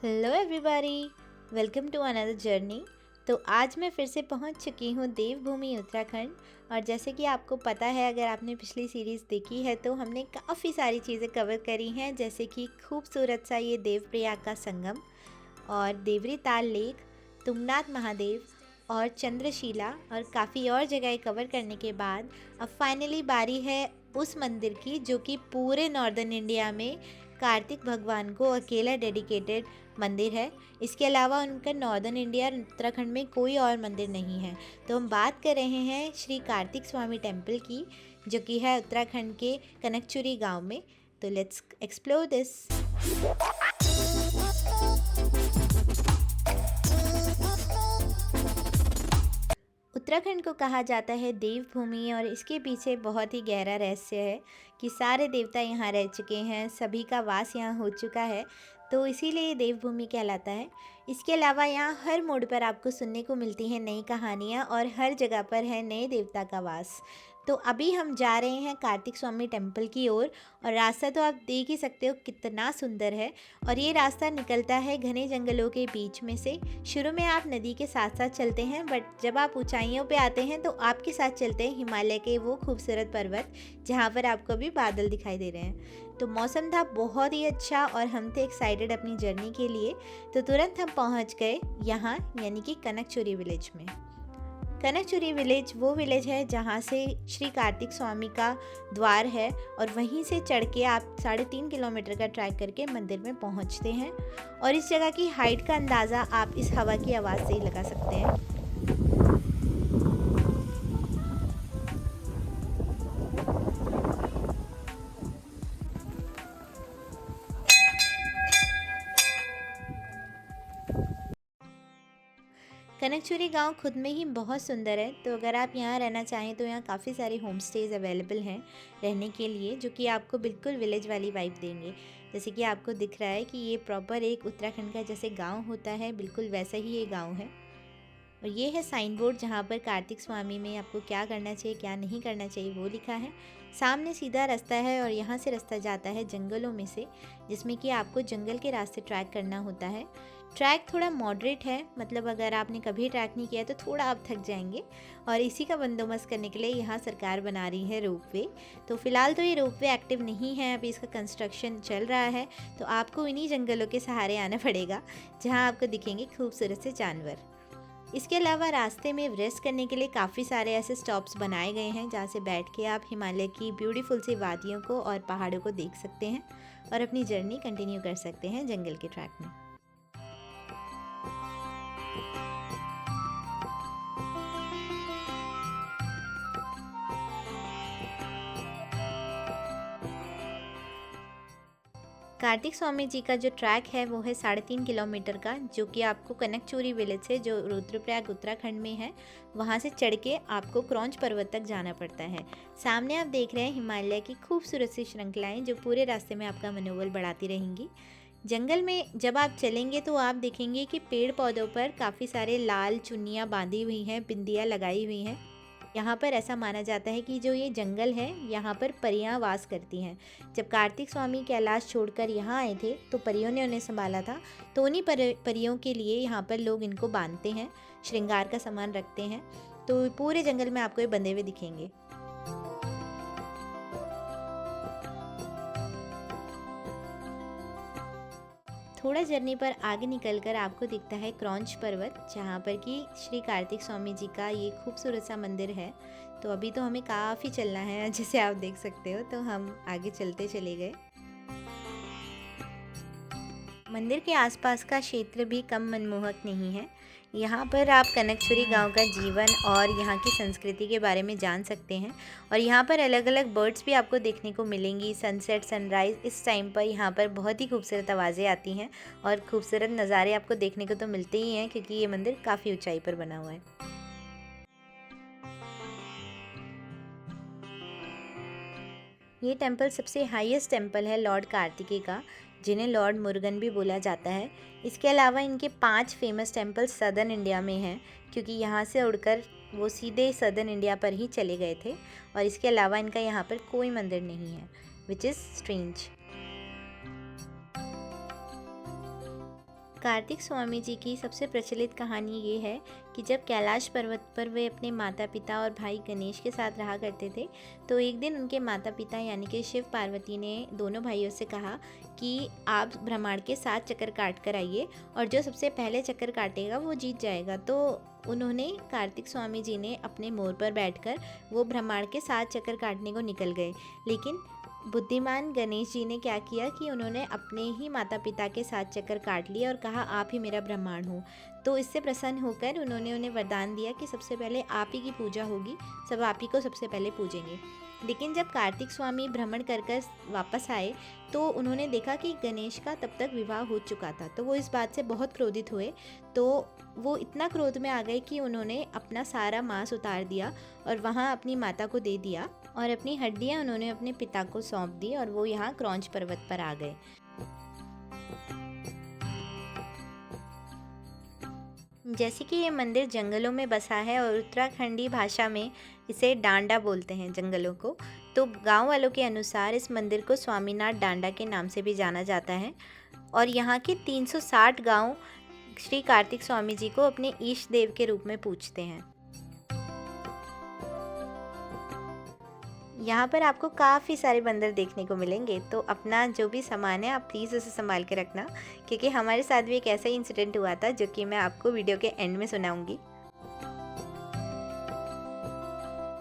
Hello everybody, welcome to another journey. तो आज मैं फिर से पहुंच चुकी हूं देवभूमि उत्तराखंड। और जैसे कि आपको पता है, अगर आपने पिछली सीरीज़ देखी है तो हमने काफ़ी सारी चीज़ें कवर करी हैं, जैसे कि खूबसूरत सा ये देवप्रयाग का संगम और देवरी ताल लेक, तुंगनाथ महादेव और चंद्रशिला और काफ़ी और जगह कवर करने के बाद अब फाइनली बारी है उस मंदिर की जो कि पूरे नॉर्दर्न इंडिया में कार्तिक भगवान को अकेला डेडिकेटेड मंदिर है। इसके अलावा उनका नॉर्दर्न इंडिया उत्तराखंड में कोई और मंदिर नहीं है। तो हम बात कर रहे हैं श्री कार्तिक स्वामी टेम्पल की, जो कि है उत्तराखंड के कनकचुरी गांव में। तो लेट्स एक्सप्लोर दिस। उत्तराखंड को कहा जाता है देवभूमि, और इसके पीछे बहुत ही गहरा रहस्य है कि सारे देवता यहाँ रह चुके हैं, सभी का वास यहाँ हो चुका है, तो इसीलिए देवभूमि कहलाता है। इसके अलावा यहाँ हर मोड़ पर आपको सुनने को मिलती हैं नई कहानियाँ और हर जगह पर है नए देवता का वास। तो अभी हम जा रहे हैं कार्तिक स्वामी टेम्पल की ओर, और रास्ता तो आप देख ही सकते हो कितना सुंदर है। और ये रास्ता निकलता है घने जंगलों के बीच में से। शुरू में आप नदी के साथ साथ चलते हैं, बट जब आप ऊंचाइयों पे आते हैं तो आपके साथ चलते हैं हिमालय के वो खूबसूरत पर्वत, जहाँ पर आपको अभी बादल दिखाई दे रहे हैं। तो मौसम था बहुत ही अच्छा और हम थे एक्साइटेड अपनी जर्नी के लिए। तो तुरंत हम पहुँच गए यहाँ, यानी कि कनकचुरी विलेज में। कनकचुरी विलेज वो विलेज है जहाँ से श्री कार्तिक स्वामी का द्वार है, और वहीं से चढ़ के आप 3.5 किलोमीटर का ट्रैक करके मंदिर में पहुँचते हैं। और इस जगह की हाइट का अंदाज़ा आप इस हवा की आवाज़ से ही लगा सकते हैं। कनकचुरी गांव खुद में ही बहुत सुंदर है। तो अगर आप यहाँ रहना चाहें तो यहाँ काफ़ी सारे होम स्टेज अवेलेबल हैं रहने के लिए, जो कि आपको बिल्कुल विलेज वाली वाइब देंगे। जैसे कि आपको दिख रहा है कि ये प्रॉपर एक उत्तराखंड का जैसे गांव होता है, बिल्कुल वैसा ही ये गांव है। और ये है साइन बोर्ड जहाँ पर कार्तिक स्वामी में आपको क्या करना चाहिए क्या नहीं करना चाहिए वो लिखा है। सामने सीधा रास्ता है और यहाँ से रास्ता जाता है जंगलों में से, जिसमें कि आपको जंगल के रास्ते ट्रैक करना होता है। ट्रैक थोड़ा मॉडरेट है, मतलब अगर आपने कभी ट्रैक नहीं किया तो थोड़ा आप थक जाएंगे। और इसी का बंदोबस्त करने के लिए यहाँ सरकार बना रही है रोपवे। तो फिलहाल तो ये रोपवे एक्टिव नहीं है, अभी इसका कंस्ट्रक्शन चल रहा है। तो आपको इन्हीं जंगलों के सहारे आना पड़ेगा, जहाँ आपको दिखेंगे खूबसूरत से जानवर। इसके अलावा रास्ते में रेस्ट करने के लिए काफ़ी सारे ऐसे स्टॉप्स बनाए गए हैं, जहाँ से बैठ के आप हिमालय की ब्यूटीफुल सी वादियों को और पहाड़ों को देख सकते हैं और अपनी जर्नी कंटिन्यू कर सकते हैं जंगल के ट्रैक में। कार्तिक स्वामी जी का जो ट्रैक है वो है 3.5 किलोमीटर का, जो कि आपको कनकचुरी विलेज से, जो रुद्रप्रयाग उत्तराखंड में है, वहाँ से चढ़ के आपको क्रौंच पर्वत तक जाना पड़ता है। सामने आप देख रहे हैं हिमालय की खूबसूरत सी श्रृंखलाएँ, जो पूरे रास्ते में आपका मनोबल बढ़ाती रहेंगी। जंगल में जब आप चलेंगे तो आप देखेंगे कि पेड़ पौधों पर काफ़ी सारे लाल चुन्नियाँ बांधी हुई हैं, बिंदियाँ लगाई हुई हैं। यहाँ पर ऐसा माना जाता है कि जो ये जंगल है, यहाँ पर परियां वास करती हैं। जब कार्तिक स्वामी कैलाश छोड़कर यहाँ आए थे तो परियों ने उन्हें संभाला था। तो उन्हीं परियों के लिए यहाँ पर लोग इनको बांधते हैं, श्रृंगार का सामान रखते हैं। तो पूरे जंगल में आपको ये बंधे हुए दिखेंगे। थोड़ा जर्नी पर आगे निकलकर आपको दिखता है क्रौंच पर्वत, जहाँ पर कि श्री कार्तिक स्वामी जी का ये खूबसूरत सा मंदिर है। तो अभी तो हमें काफ़ी चलना है, जैसे आप देख सकते हो, तो हम आगे चलते चले गए। मंदिर के आसपास का क्षेत्र भी कम मनमोहक नहीं है। यहाँ पर आप कनकचुरी गांव का जीवन और यहाँ की संस्कृति के बारे में जान सकते हैं। और यहाँ पर अलग अलग बर्ड्स भी आपको देखने को मिलेंगी। सनसेट, सनराइज़, इस टाइम पर यहाँ पर बहुत ही खूबसूरत आवाज़ें आती हैं और खूबसूरत नज़ारे आपको देखने को तो मिलते ही हैं, क्योंकि ये मंदिर काफ़ी ऊंचाई पर बना हुआ है। ये टेम्पल सबसे हाईएस्ट टेम्पल है लॉर्ड कार्तिकेय का, जिन्हें लॉर्ड मुरुगन भी बोला जाता है। इसके अलावा इनके 5 फेमस टेम्पल सदर्न इंडिया में हैं, क्योंकि यहाँ से उड़कर वो सीधे सदर्न इंडिया पर ही चले गए थे। और इसके अलावा इनका यहाँ पर कोई मंदिर नहीं है, which is strange. Kartik Swami ji की सबसे प्रचलित कहानी ये है कि जब कैलाश पर्वत पर वे अपने माता पिता और भाई गणेश के साथ रहा करते थे, तो एक दिन उनके माता पिता यानी कि शिव पार्वती ने दोनों भाइयों से कहा कि आप ब्रह्मांड के 7 चक्कर काट कर आइए और जो सबसे पहले चक्कर काटेगा वो जीत जाएगा। तो उन्होंने कार्तिक स्वामी जी ने अपने मोर पर बैठकर वो ब्रह्मांड के 7 चक्कर काटने को निकल गए। लेकिन बुद्धिमान गणेश जी ने क्या किया कि उन्होंने अपने ही माता पिता के 7 चक्कर काट लिए और कहा आप ही मेरा ब्रह्मांड हो। तो इससे प्रसन्न होकर उन्होंने उन्हें वरदान दिया कि सबसे पहले आप ही की पूजा होगी, सब आप ही को सबसे पहले पूजेंगे। लेकिन जब कार्तिक स्वामी भ्रमण कर कर वापस आए तो उन्होंने देखा कि गणेश का तब तक विवाह हो चुका था। तो वो इस बात से बहुत क्रोधित हुए। तो वो इतना क्रोध में आ गए कि उन्होंने अपना सारा मांस उतार दिया और वहाँ अपनी माता को दे दिया और अपनी हड्डियाँ उन्होंने अपने पिता को सौंप दी और वो यहाँ क्रौंच पर्वत पर आ गए। जैसे कि ये मंदिर जंगलों में बसा है और उत्तराखंडी भाषा में इसे डांडा बोलते हैं जंगलों को, तो गांव वालों के अनुसार इस मंदिर को स्वामीनाथ डांडा के नाम से भी जाना जाता है। और यहाँ के 360 गांव श्री कार्तिक स्वामी जी को अपने ईष्ट देव के रूप में पूजते हैं। यहाँ पर आपको काफ़ी सारे बंदर देखने को मिलेंगे, तो अपना जो भी सामान है आप प्लीज़ उसे संभाल के रखना, क्योंकि हमारे साथ भी एक ऐसा ही इंसिडेंट हुआ था जो कि मैं आपको वीडियो के एंड में सुनाऊंगी।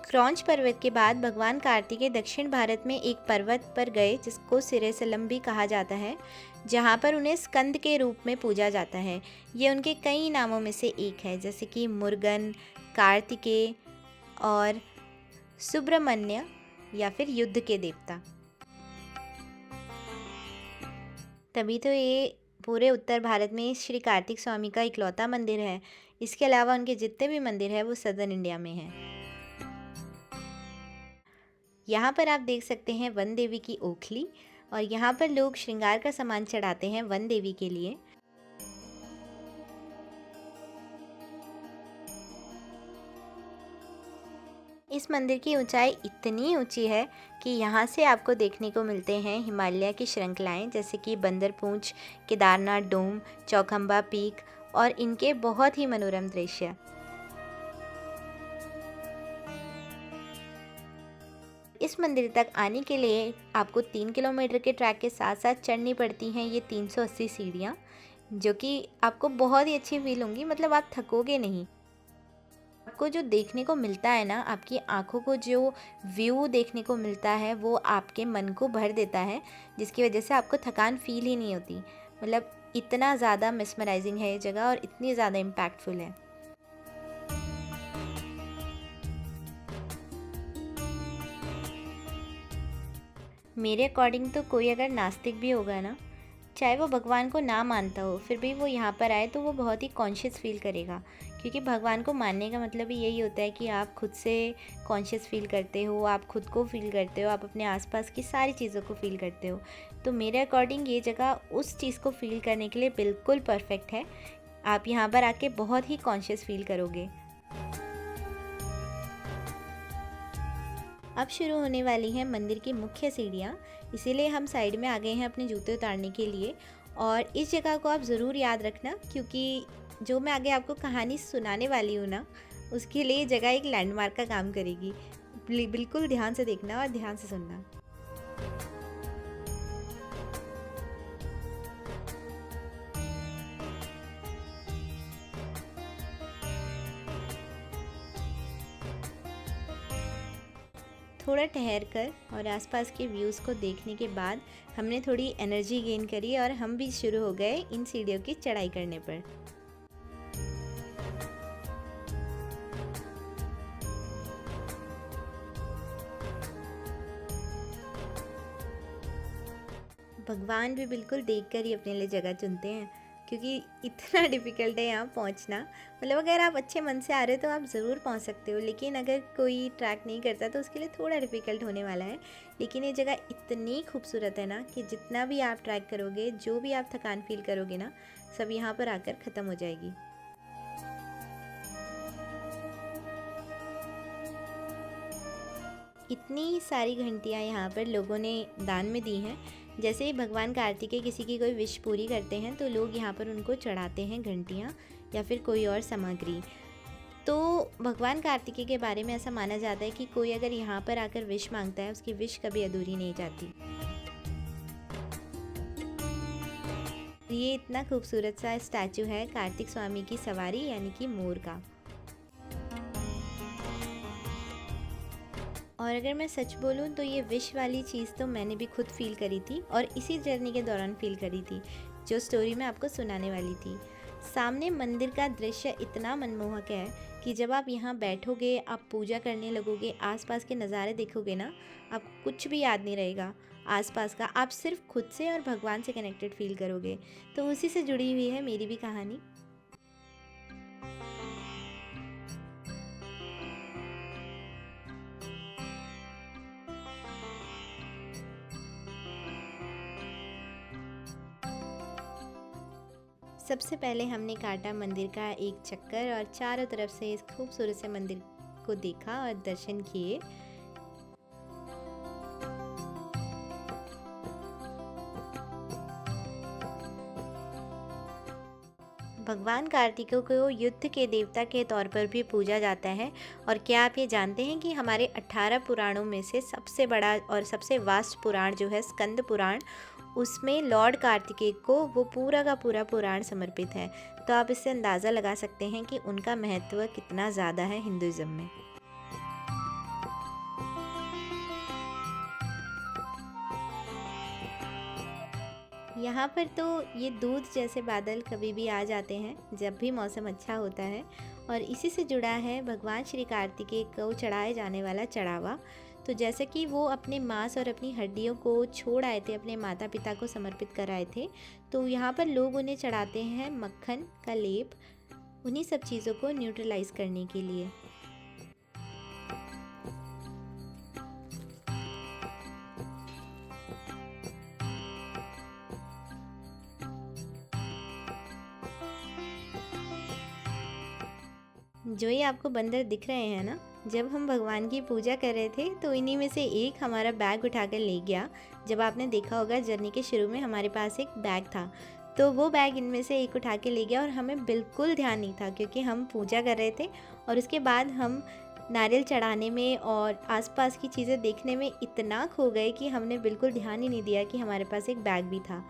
क्रौंच पर्वत के बाद भगवान कार्तिकेय दक्षिण भारत में एक पर्वत पर गए जिसको सिरेसलम भी कहा जाता है, जहाँ पर उन्हें स्कंद के रूप में पूजा जाता है। ये उनके कई नामों में से एक है, जैसे कि मुर्गन, कार्तिकेय और सुब्रमण्य या फिर युद्ध के देवता। तभी तो ये पूरे उत्तर भारत में श्री कार्तिक स्वामी का इकलौता मंदिर है। इसके अलावा उनके जितने भी मंदिर हैं वो सदर्न इंडिया में हैं। यहाँ पर आप देख सकते हैं वन देवी की ओखली, और यहाँ पर लोग श्रृंगार का सामान चढ़ाते हैं वन देवी के लिए। इस मंदिर की ऊंचाई इतनी ऊंची है कि यहाँ से आपको देखने को मिलते हैं हिमालय की श्रृंखलाएं, जैसे कि बंदरपूंछ, केदारनाथ डोम, चौखंबा पीक और इनके बहुत ही मनोरम दृश्य। इस मंदिर तक आने के लिए आपको 3 किलोमीटर के ट्रैक के साथ साथ चढ़नी पड़ती हैं ये 380 सीढ़ियाँ, जो कि आपको बहुत ही अच्छी फील होंगी। मतलब आप थकोगे नहीं। आपको जो देखने को मिलता है ना, आपकी आंखों को जो व्यू देखने को मिलता है वो आपके मन को भर देता है, जिसकी वजह से आपको थकान फील ही नहीं होती। मतलब इतना ज़्यादा मेस्मराइजिंग है ये जगह और इतनी ज़्यादा इम्पैक्टफुल है। मेरे अकॉर्डिंग तो कोई अगर नास्तिक भी होगा ना, चाहे वो भगवान को ना मानता हो, फिर भी वो यहाँ पर आए तो वो बहुत ही कॉन्शियस फील करेगा, क्योंकि भगवान को मानने का मतलब ही यही होता है कि आप खुद से कॉन्शियस फील करते हो, आप खुद को फील करते हो, आप अपने आसपास की सारी चीज़ों को फील करते हो। तो मेरे अकॉर्डिंग ये जगह उस चीज़ को फील करने के लिए बिल्कुल परफेक्ट है। आप यहाँ पर आके बहुत ही कॉन्शियस फील करोगे। अब शुरू होने वाली हैं मंदिर की मुख्य सीढ़ियाँ, इसीलिए हम साइड में आ गए हैं अपने जूते उतारने के लिए। और इस जगह को आप ज़रूर याद रखना, क्योंकि जो मैं आगे आपको कहानी सुनाने वाली हूँ ना, उसके लिए ये जगह एक लैंडमार्क का काम करेगी। बिल्कुल ध्यान से देखना और ध्यान से सुनना। थोड़ा ठहर कर और आसपास के व्यूज़ को देखने के बाद हमने थोड़ी एनर्जी गेन करी और हम भी शुरू हो गए इन सीढ़ियों की चढ़ाई करने पर। भगवान भी बिल्कुल देखकर ही अपने लिए जगह चुनते हैं, क्योंकि इतना डिफ़िकल्ट है यहाँ पहुँचना। मतलब अगर आप अच्छे मन से आ रहे हो तो आप ज़रूर पहुँच सकते हो, लेकिन अगर कोई ट्रैक नहीं करता तो उसके लिए थोड़ा डिफ़िकल्ट होने वाला है। लेकिन ये जगह इतनी खूबसूरत है ना कि जितना भी आप ट्रैक करोगे, जो भी आप थकान फील करोगे ना, सब यहाँ पर आकर ख़त्म हो जाएगी। इतनी सारी घंटियाँ यहाँ पर लोगों ने दान में दी हैं, जैसे ही भगवान कार्तिकेय किसी की कोई विश पूरी करते हैं तो लोग यहाँ पर उनको चढ़ाते हैं घंटियाँ या फिर कोई और सामग्री। तो भगवान कार्तिकेय के बारे में ऐसा माना जाता है कि कोई अगर यहाँ पर आकर विश मांगता है उसकी विश कभी अधूरी नहीं जाती। ये इतना खूबसूरत सा स्टैचू है कार्तिक स्वामी की सवारी यानी कि मोर का। और अगर मैं सच बोलूँ तो ये विश वाली चीज़ तो मैंने भी खुद फील करी थी और इसी जर्नी के दौरान फील करी थी जो स्टोरी मैं आपको सुनाने वाली थी। सामने मंदिर का दृश्य इतना मनमोहक है कि जब आप यहाँ बैठोगे, आप पूजा करने लगोगे, आसपास के नज़ारे देखोगे ना, आपको कुछ भी याद नहीं रहेगा आसपास का, आप सिर्फ खुद से और भगवान से कनेक्टेड फील करोगे। तो उसी से जुड़ी हुई है मेरी भी कहानी। सबसे पहले हमने काटा मंदिर का एक चक्कर और चारों तरफ से इस खूबसूरत से मंदिर को देखा और दर्शन किए। भगवान कार्तिकेय को युद्ध के देवता के तौर पर भी पूजा जाता है। और क्या आप ये जानते हैं कि हमारे 18 पुराणों में से सबसे बड़ा और सबसे वास्ट पुराण जो है स्कंद पुराण, उसमें लॉर्ड कार्तिकेय को वो पूरा का पूरा पुराण समर्पित है। तो आप इससे अंदाज़ा लगा सकते हैं कि उनका महत्व कितना ज़्यादा है हिंदुज़म में। यहाँ पर तो ये दूध जैसे बादल कभी भी आ जाते हैं जब भी मौसम अच्छा होता है। और इसी से जुड़ा है भगवान श्री कार्तिकेय को चढ़ाए जाने वाला चढ़ावा। तो जैसे कि वो अपने मांस और अपनी हड्डियों को छोड़ आए थे, अपने माता पिता को समर्पित कराए थे, तो यहाँ पर लोग उन्हें चढ़ाते हैं मक्खन का लेप, उन्हीं सब चीज़ों को न्यूट्रलाइज करने के लिए। जो ये आपको बंदर दिख रहे हैं ना, जब हम भगवान की पूजा कर रहे थे तो इन्हीं में से एक हमारा बैग उठाकर ले गया। जब आपने देखा होगा जर्नी के शुरू में हमारे पास एक बैग था, तो वो बैग इनमें से एक उठा के ले गया और हमें बिल्कुल ध्यान नहीं था क्योंकि हम पूजा कर रहे थे। और उसके बाद हम नारियल चढ़ाने में और आसपास की चीज़ें देखने में इतना खो गए कि हमने बिल्कुल ध्यान ही नहीं दिया कि हमारे पास एक बैग भी था।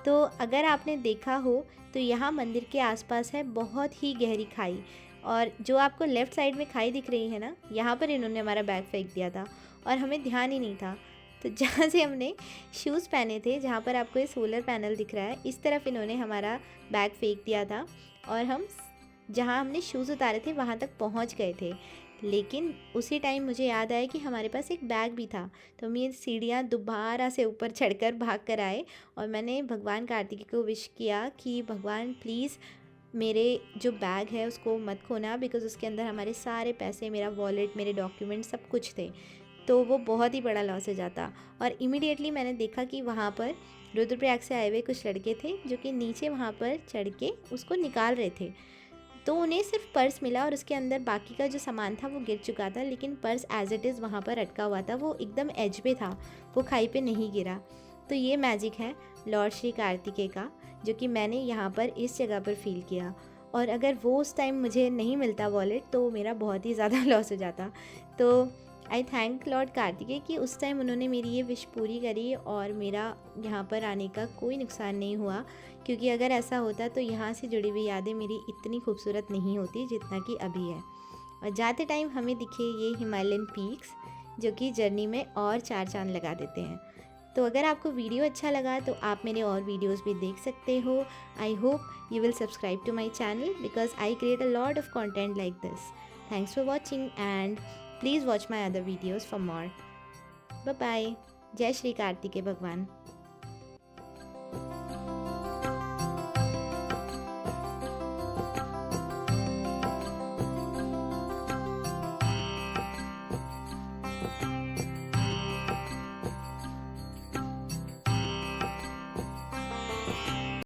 तो अगर आपने देखा हो तो यहाँ मंदिर के आसपास है बहुत ही गहरी खाई, और जो आपको लेफ़्ट साइड में खाई दिख रही है ना, यहाँ पर इन्होंने हमारा बैग फेंक दिया था और हमें ध्यान ही नहीं था। तो जहाँ से हमने शूज़ पहने थे, जहाँ पर आपको ये सोलर पैनल दिख रहा है, इस तरफ इन्होंने हमारा बैग फेंक दिया था और हम जहाँ हमने शूज़ उतारे थे वहाँ तक पहुँच गए थे। लेकिन उसी टाइम मुझे याद आया कि हमारे पास एक बैग भी था। तो हम ये सीढ़ियाँ दोबारा से ऊपर चढ़कर भाग कर आए और मैंने भगवान कार्तिकेय को विश किया कि भगवान प्लीज़ मेरे जो बैग है उसको मत खोना, बिकॉज़ उसके अंदर हमारे सारे पैसे, मेरा वॉलेट, मेरे डॉक्यूमेंट सब कुछ थे, तो वो बहुत ही बड़ा लॉस हो जाता। और इमीडिएटली मैंने देखा कि वहाँ पर रुद्रप्रयाग से आए हुए कुछ लड़के थे जो कि नीचे वहाँ पर चढ़ के उसको निकाल रहे थे। तो उन्हें सिर्फ पर्स मिला और उसके अंदर बाकी का जो सामान था वो गिर चुका था, लेकिन पर्स एज इट इज़ वहाँ पर अटका हुआ था, वो एकदम एज पे था, वो खाई पे नहीं गिरा। तो ये मैजिक है लॉर्ड श्री कार्तिकेय का, जो कि मैंने यहाँ पर इस जगह पर फील किया। और अगर वो उस टाइम मुझे नहीं मिलता वॉलेट तो मेरा बहुत ही ज़्यादा लॉस हो जाता। तो आई थैंक लॉर्ड कार्तिकेय कि उस टाइम उन्होंने मेरी ये विश पूरी करी और मेरा यहाँ पर आने का कोई नुकसान नहीं हुआ, क्योंकि अगर ऐसा होता तो यहाँ से जुड़ी हुई यादें मेरी इतनी खूबसूरत नहीं होती जितना कि अभी है। और जाते टाइम हमें दिखे ये हिमालयन पीक्स जो कि जर्नी में और चार चांद लगा देते हैं। तो अगर आपको वीडियो अच्छा लगा तो आप मेरे और वीडियोस भी देख सकते हो। I hope you will subscribe to my channel because I create a lot of content like this. Thanks for watching and please watch my other videos for more. Bye bye. जय श्री कार्तिकेय भगवान।